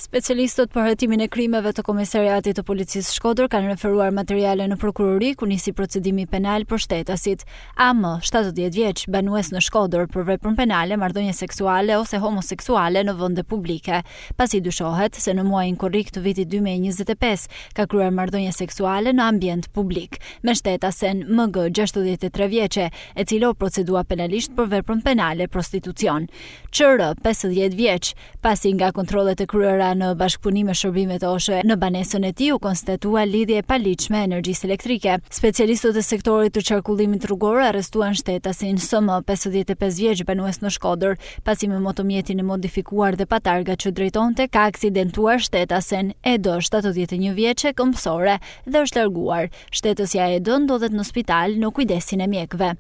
Specialistët për hetimin e krimeve të Komisariatit të Policisë Shkodër kanë referuar materiale në prokurori ku nisi procedimi penal për shtetasit. AM, 70 vjeç, banues në Shkodër për veprën penale, marrëdhënie seksuale ose homoseksuale në vende publike, pasi dyshohet se në muajin korrik të vitit 2025 ka kryer marrëdhënie seksuale në ambient publik me shtetasen MG, 63 vjeçe, e cila u procedua penalisht për veprën penale prostitucion. ÇR, 50 vjeç, pasi nga kontrollet e kryera në bashkëpunim me shërbimet OSHE në banesën e tij u konstatua lidhje e paligjshme energjisë elektrike. Specialistët e sektorit të qarkullimit rrugor arrestuan shtetasin SM, 55 vjeç, banues në Shkodër, pasi me motomjetin e modifikuar dhe pa targa që drejtonte ka aksidentuar shtetasen ED, 71 vjeçe, këmbësore dhe është larguar. Shtetësja ED ndodhet në spital në kujdesin e mjekëve.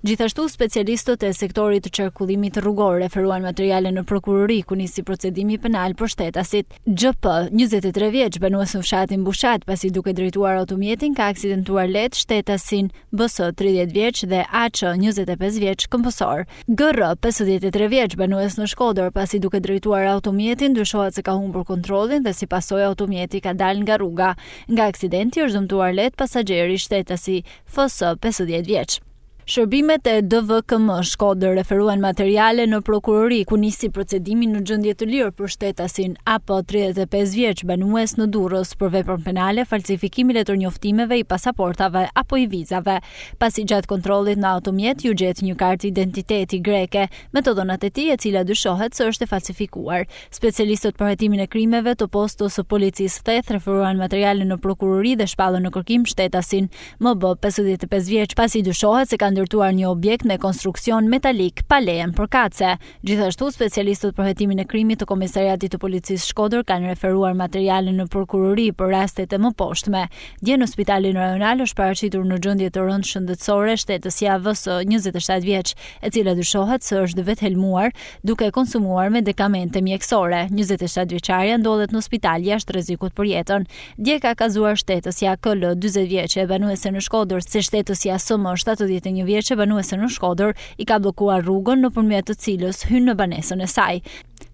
Gjithashtu, specialistët e sektorit të qarkullimit rrugor referuan materiale në prokurori ku nisi procedimi penal për shtetasit. GP, 23 vjeç, banues në fshatin Bushat, pasi duke drejtuar automjetin ka aksidentuar lehtë shtetasin BS, 30 vjeç dhe AC, 25 vjeç, këmbësor. GR, 53 vjeç, banues në Shkodër, pasi duke drejtuar automjetin dyshohet se ka humbur kontrollin dhe si pasojë automjeti ka dalë nga rruga. Nga aksidenti është dëmtuar lehtë pasagjeri shtetasi FS, 50 vjeç. Shërbimet e DVKM Shkodër referuan materiale në prokurori ku nisi procedimi në gjendje të lirë për shtetasin AP, 35 vjeç, banues në Durrës për veprën penale falsifikimi letërnjoftimeve i pasaportave apo i vizave. Pasi gjatë kontrollit në automjet ju gjet një kartë identiteti greke me të dhënat e tij e cila dyshohet se është e falsifikuar. Specialistët për hetimin e krimeve të postës së policisë Theth referuan materiale në prokurori dhe shpallën në kërkim shtetasin MB, 55 vjeç, pasi dyshohet se ka ndërtuar një objekt me konstruksion metalik pa lejen përkatëse. Gjithashtu, specialistët për hetimin e krimit të Komisariatit të Policisë Shkodër kanë referuar materiale në prokurori për rastet e mëposhtme. Dje në Spitalin Rajonal është paraqitur në gjendje të rëndë shëndetësore shtetësja VS, 27 vjeç, e cila dyshohet se është vethelmuar duke konsumuar medikamente mjekësore. 27 vjeçaria ndodhet në spital jashtë rrezikut për jetën. Dje ka kazuar shtetësja KL, 40 vjeçe, banuese në Shkodër, se shtetësja SM, 71 vjeçe, banuese në Shkodër, i ka bllokuar rrugën nëpërmjet të cilës hyn në banesën e saj.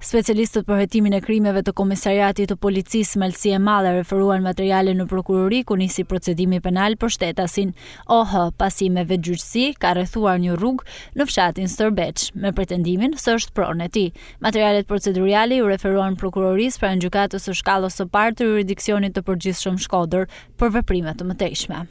Specialistët për hetimin e krimeve të Komisariatit të Policisë Malësi e Madhe referuan materiale në prokurori ku nisi procedimi penal për shtetasin OH, pasi me vetgjyqësi ka rrethuar një rrugë në fshatin Stërbeç me pretendimin se është pronë e tij. Materialet proceduriale u referuan prokurorisë pranë gjykatës së shkallës së parë të jurisdiksionit të përgjithshëm Shkodër për veprime të mëtejshme.